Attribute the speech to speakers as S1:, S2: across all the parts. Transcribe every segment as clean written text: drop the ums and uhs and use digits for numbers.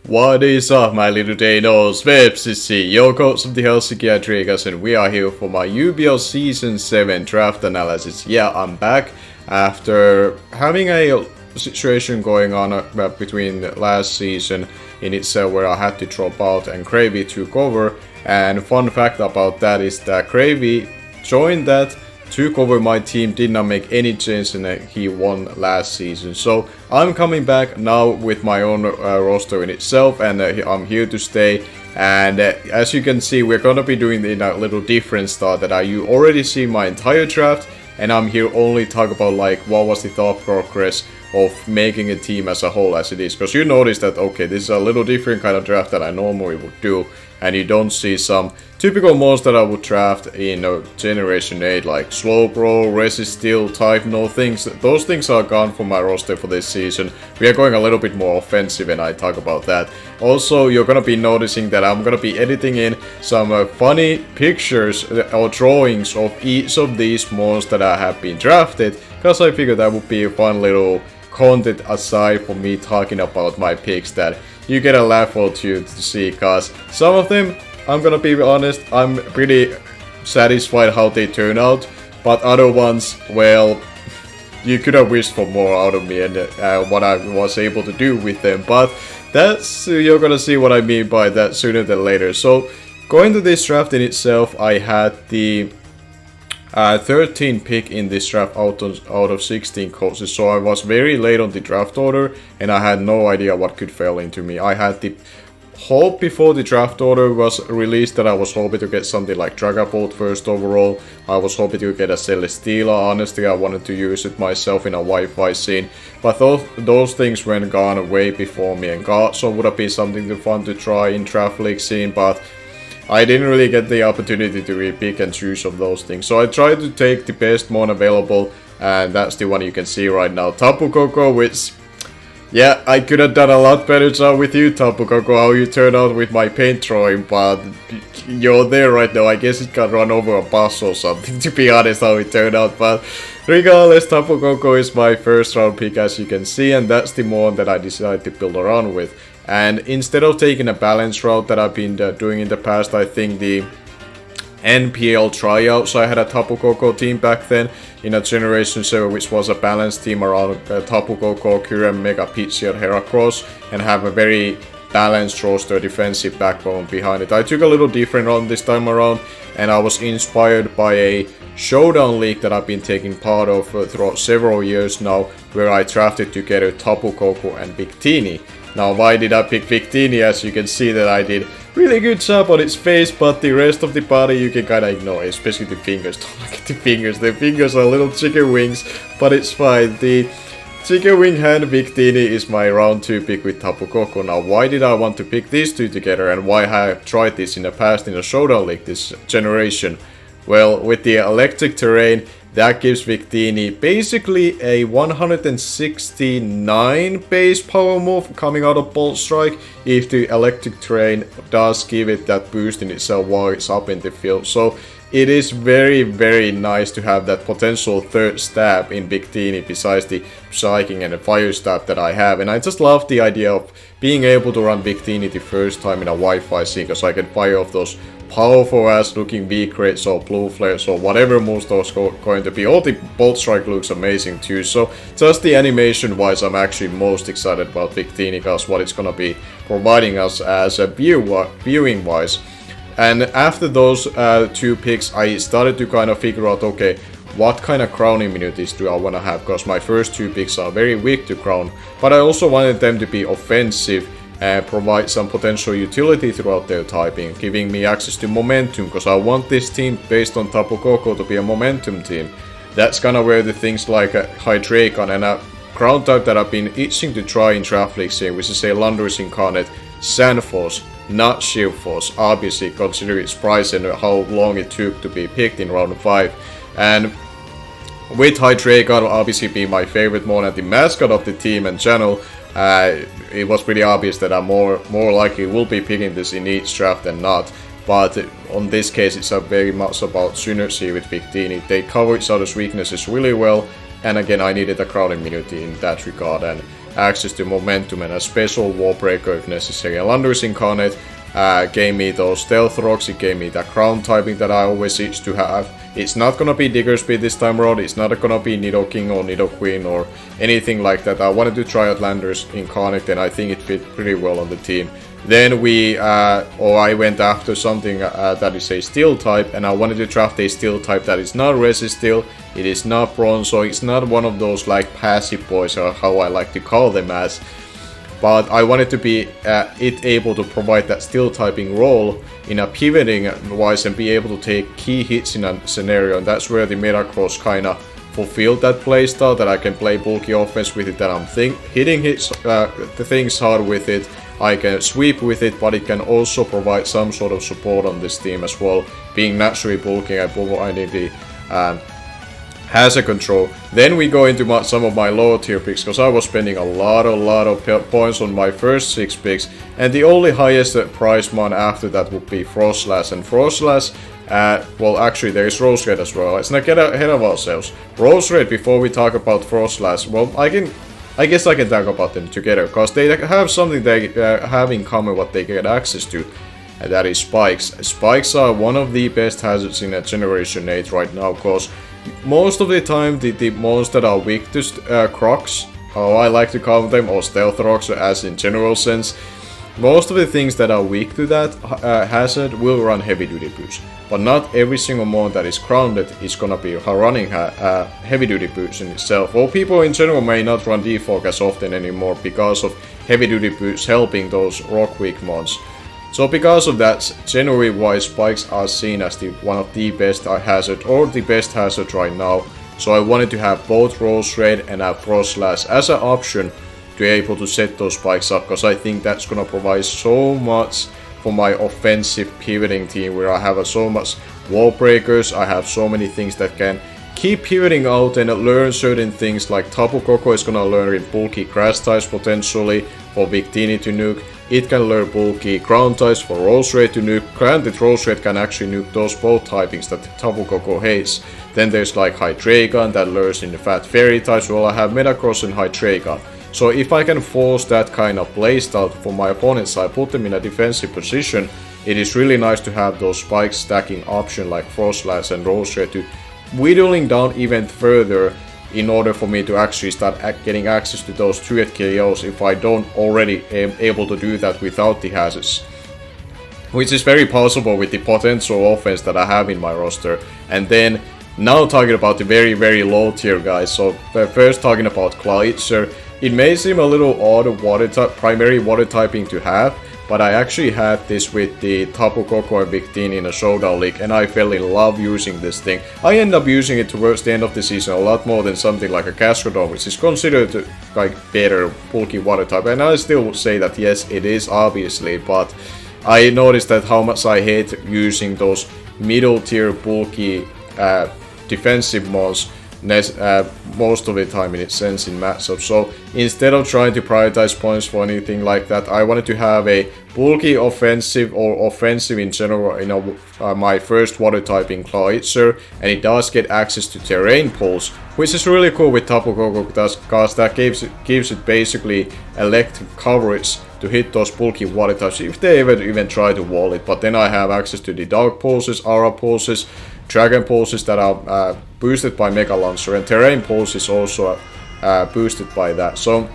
S1: What is up, my little Deinos? Vepsis here, your coach of the Helsinki Hydreigons, and we are here for my UBL Season 7 draft analysis. Yeah, I'm back after having a situation going on between last season in itself where I had to drop out and Gravy took over. And fun fact about that is that Gravy joined that, took over my team, did not make any change, and he won last season. So I'm coming back now with my own roster in itself, and I'm here to stay. And as you can see, we're gonna be doing it in a little different style that you already see my entire draft, and I'm here only talk about like what was the thought progress of making a team as a whole as it is, because you notice that okay, this is a little different kind of draft that I normally would do, and you don't see some typical mons that I would draft in Generation 8 like Slow Bro, Resist Steel, Type No things. Those things are gone from my roster for this season. We are going a little bit more offensive and I talk about that. Also, you're gonna be noticing that I'm gonna be editing in some funny pictures or drawings of each of these mons that I have been drafted, because I figured that would be a fun little content aside for me talking about my picks that you get a laugh or two to see, cause some of them, I'm gonna be honest, I'm pretty satisfied how they turn out, but other ones, well, you could have wished for more out of me and what I was able to do with them, but that's, you're gonna see what I mean by that sooner than later. So, going to this draft in itself, I had the 13 pick in this draft out of 16 coaches, so I was very late on the draft order and I had no idea what could fall into me. I had the hope before the draft order was released that I was hoping to get something like Dragabolt first overall. I was hoping to get a Celesteela. Honestly, I wanted to use it myself in a Wi-Fi scene, but those things went gone way before me, and Guardstorm would have been something fun to try in draft league scene, but I didn't really get the opportunity to really pick and choose of those things. So I tried to take the best mon available, and that's the one you can see right now, Tapu Koko, which, yeah, I could have done a lot better job with you, Tapu Koko, how you turned out with my paint drawing, but you're there right now. I guess it got run over a bus or something, to be honest, how it turned out, but regardless, Tapu Koko is my first round pick, as you can see, and that's the mon that I decided to build around with. And instead of taking a balanced route that I've been doing in the past, I think the NPL tryouts, I had a Tapu Koko team back then in a Generation 7, which was a balanced team around Tapu Koko, Kyurem, Mega Pidgey and Heracross, and have a very balanced roster defensive backbone behind it. I took a little different route this time around, and I was inspired by a Showdown League that I've been taking part of throughout several years now, where I drafted together Tapu Koko and Victini. Now, why did I pick Victini? As you can see that I did really good job on its face, but the rest of the body you can kinda ignore, especially the fingers. Don't look at the fingers. The fingers are little chicken wings, but it's fine. The chicken wing hand Victini is my round 2 pick with Tapu Koko. Now, why did I want to pick these two together, and why I have tried this in the past in a Showdown League this generation? Well, with the electric terrain, that gives Victini basically a 169 base power move coming out of Bolt Strike if the electric terrain does give it that boost in itself while it's up in the field. So it is very, very nice to have that potential third stab in Victini besides the Psychic and the Fire Stab that I have. And I just love the idea of being able to run Victini the first time in a Wi-Fi scene, because I can fire off those powerful ass looking V-Crates or Blue Flares or whatever moves those going to be. All the Bolt Strike looks amazing too, so just the animation wise I'm actually most excited about Victini, because what it's gonna be providing us as a viewing wise. And after those 2 picks I started to kind of figure out, okay, what kind of crown immunities do I want to have, because my first 2 picks are very weak to crown, but I also wanted them to be offensive and provide some potential utility throughout their typing, giving me access to momentum, because I want this team based on Tapu Koko to be a momentum team. That's kind of where the things like Hydreigon and a ground type that I've been itching to try in draft league scene, which is a Landorus Incarnate, Sandforce, not Shield Force, obviously considering its price and how long it took to be picked in round 5. And with Hydreigon obviously being my favorite mon and the mascot of the team and channel, it was pretty obvious that I more likely will be picking this in each draft than not. But on this case, it's very much about synergy with Victini. They cover each other's weaknesses really well, and again, I needed a crowd immunity in that regard. And access to momentum and a special wall breaker if necessary. And Landorus Incarnate gave me those stealth rocks, it gave me that crown typing that I always itch to have. It's not gonna be Diggersby this time around, it's not gonna be Nidoking or Nidoqueen or anything like that. I wanted to try out Landorus Incarnate and I think it fit pretty well on the team. Then I went after something that is a steel type, and I wanted to draft a steel type that is not Resisteel, it is not Bronze, so it's not one of those like passive boys or how I like to call them as. But I wanted to be able to provide that steel typing role in a pivoting wise and be able to take key hits in a scenario, and that's where the Metagross kinda fulfilled that playstyle, that I can play bulky offense with it, that I'm hitting hits, the things hard with it, I can sweep with it, but it can also provide some sort of support on this team as well, being naturally bulky and providing the hazard control. Then we go into some of my lower tier picks, because I was spending a lot of points on my first 6 picks, and the only highest price mon after that would be Frostlass. And Frostlass, well actually there is Roserade as well, let's not get ahead of ourselves. Roserade, before we talk about Frostlass, well I guess I can talk about them together, because they have something they have in common what they get access to, and that is Spikes. Spikes are one of the best hazards in a Generation 8 right now, because most of the time the mons that are weak to Crocs, how I like to call them, or Stealth Rocks as in general sense, most of the things that are weak to that hazard will run heavy duty boots. But not every single mon that is grounded is gonna be running heavy duty boots in itself. Or people in general may not run defog as often anymore because of heavy duty boots helping those rock weak mons. So because of that, generally wise, Spikes are seen as one of the best hazard, or the best hazard right now. So I wanted to have both Roserade and Frostlass as an option to be able to set those Spikes up, because I think that's gonna provide so much for my offensive pivoting team, where I have so much wall breakers, I have so many things that can keep pivoting out and learn certain things, like Tapu Koko is gonna learn in bulky grass types potentially for Victini to nuke. It can learn bulky ground types for Roserade to nuke. Granted, Roserade can actually nuke those both typings that Tapu Koko hates. Then there's like Hydreigon that learns in the fat fairy types. Well, I have Metagross and Hydreigon. So if I can force that kind of playstyle for my opponents, I put them in a defensive position, it is really nice to have those spike stacking option like Frostlass and Roserade to whittling down even further in order for me to actually start getting access to those 2-hit KOs if I don't already am able to do that without the hazards. Which is very possible with the potential offense that I have in my roster. And then now talking about the very low tier guys. So first talking about Clawitzer. It may seem a little odd primary water typing to have, but I actually had this with the Tapu Koko and Victini in a Showdown League, and I fell in love using this thing. I end up using it towards the end of the season a lot more than something like a Cascadon, which is considered like better bulky water type, and I still would say that yes, it is obviously, but I noticed that how much I hate using those middle tier bulky defensive mons most of the time in its sense in matchups. So instead of trying to prioritize points for anything like that, I wanted to have a bulky offensive or offensive in general, you know, my first water typing Clawitzer, and it does get access to terrain pulse, which is really cool with Tapu Koko because that gives it basically electric coverage to hit those bulky water types if they ever even try to wall it. But then I have access to the Dark Pulses, Aura Pulses, Dragon Pulses that are boosted by Mega Lancer, and Terrain Pulse is also boosted by that. So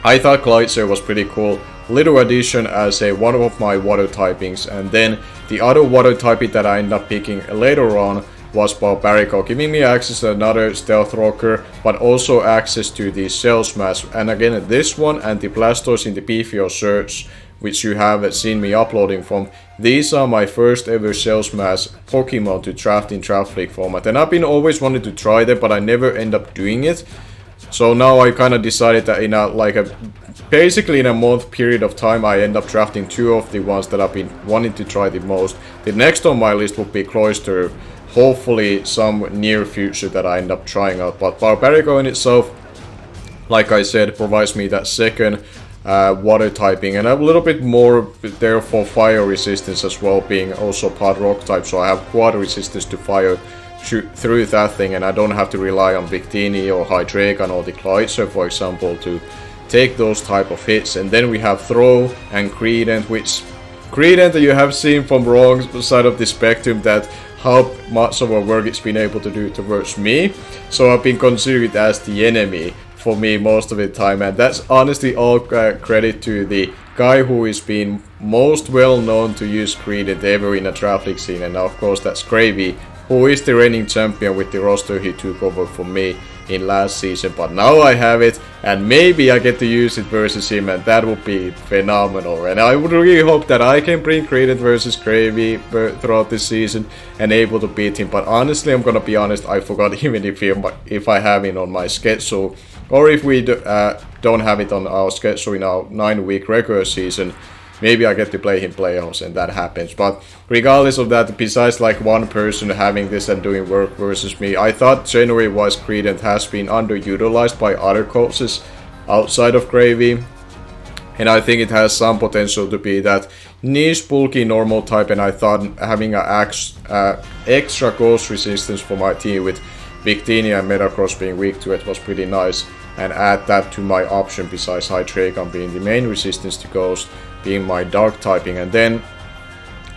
S1: I thought Clawitzer was pretty cool. Little addition as one of my water typings, and then the other water typing that I ended up picking later on was Barbarico, giving me access to another Stealth Rocker, but also access to the Shell Smash. And again, this one and the Blastoise in the PVO Search, which you have seen me uploading from. These are my first ever Shell Smash Pokemon to draft in Draft League format, and I've been always wanted to try that, but I never end up doing it. So now I kind of decided that in basically in a month period of time, I end up drafting 2 of the ones that I've been wanting to try the most. The next on my list would be Cloyster, hopefully some near future that I end up trying out. But Barbarico in itself, like I said, provides me that second water typing, and a little bit more there for fire resistance as well, being also part rock type, so I have quad resistance to fire through that thing, and I don't have to rely on Victini or Hydreigon or the Clawitzer, for example, to take those type of hits. And then we have Throw and Credent, which Credent you have seen from wrong side of the spectrum that how much of a work it's been able to do towards me. So I've been considered as the enemy for me most of the time, and that's honestly all credit to the guy who is being most well known to use Credent ever in a draft league scene, and of course that's Gravy, who is the reigning champion with the roster he took over from me in last season. But now I have it, and maybe I get to use it versus him, and that would be phenomenal. And I would really hope that I can bring Credent versus Gravy throughout this season and able to beat him. But honestly, I'm gonna be honest, I forgot even if I have it on my schedule, or if we don't have it on our schedule in our 9-week regular season. Maybe I get to play him playoffs and that happens. But regardless of that, besides like one person having this and doing work versus me, I thought January-wise Credent has been underutilized by other coaches outside of Gravy. And I think it has some potential to be that niche, bulky, normal type. And I thought having an extra ghost resistance for my team with Victini and Metacross being weak to it was pretty nice. And add that to my option besides Hydreigon being the main resistance to ghost, being my dark typing. And then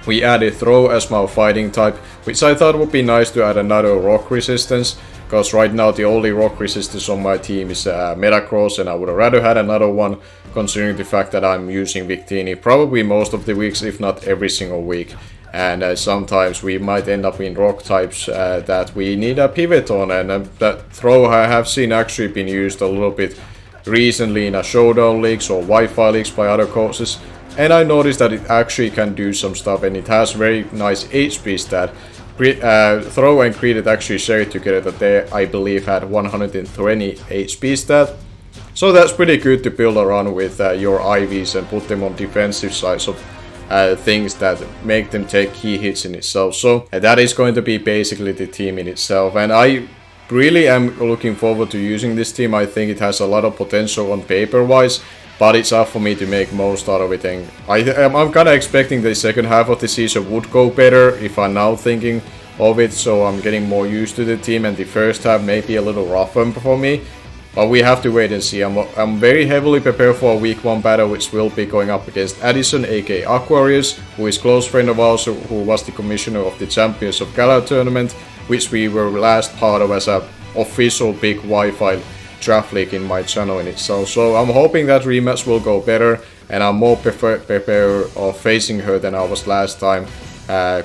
S1: we added Throw as my fighting type, which I thought would be nice to add another rock resistance, because right now the only rock resistance on my team is Metacross, and I would have rather had another one considering the fact that I'm using Victini probably most of the weeks, if not every single week. And sometimes we might end up in rock types that we need a pivot on, and that Throw I have seen actually been used a little bit recently in a showdown leagues or Wi-Fi leagues by other coaches, and I noticed that it actually can do some stuff, and it has very nice HP stat. Throw and Credent actually shared together that they, I believe, had 120 HP stat. So that's pretty good to build around with your IVs and put them on defensive sides of things that make them take key hits in itself. So that is going to be basically the team in itself, and I really am looking forward to using this team. I think it has a lot of potential on paper wise, but it's up for me to make most out of it. And I'm kind of expecting the second half of the season would go better if I'm now thinking of it, so I'm getting more used to the team, and the first half may be a little rougher for me. But we have to wait and see. I'm very heavily prepared for a week 1 battle, which will be going up against Addison, aka Aquarius, who is close friend of ours, who was the commissioner of the Champions of Gala tournament, which we were last part of as a official big Wi-Fi draft league in my channel in itself. So I'm hoping that rematch will go better, and I'm more prepared of facing her than I was last time.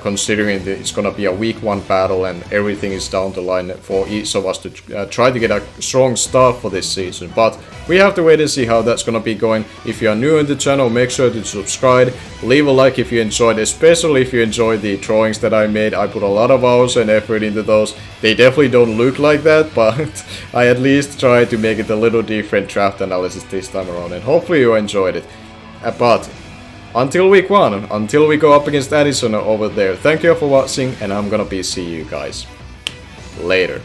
S1: Considering that it's gonna be a week 1 battle and everything is down the line for each of us to try to get a strong start for this season. But we have to wait and see how that's gonna be going. If you are new in the channel, make sure to subscribe, leave a like if you enjoyed, especially if you enjoyed the drawings that I made. I put a lot of hours and effort into those. They definitely don't look like that, but I at least tried to make it a little different draft analysis this time around, and hopefully you enjoyed it. But until week 1, until we go up against Addison over there, thank you for watching, and I'm gonna see you guys later.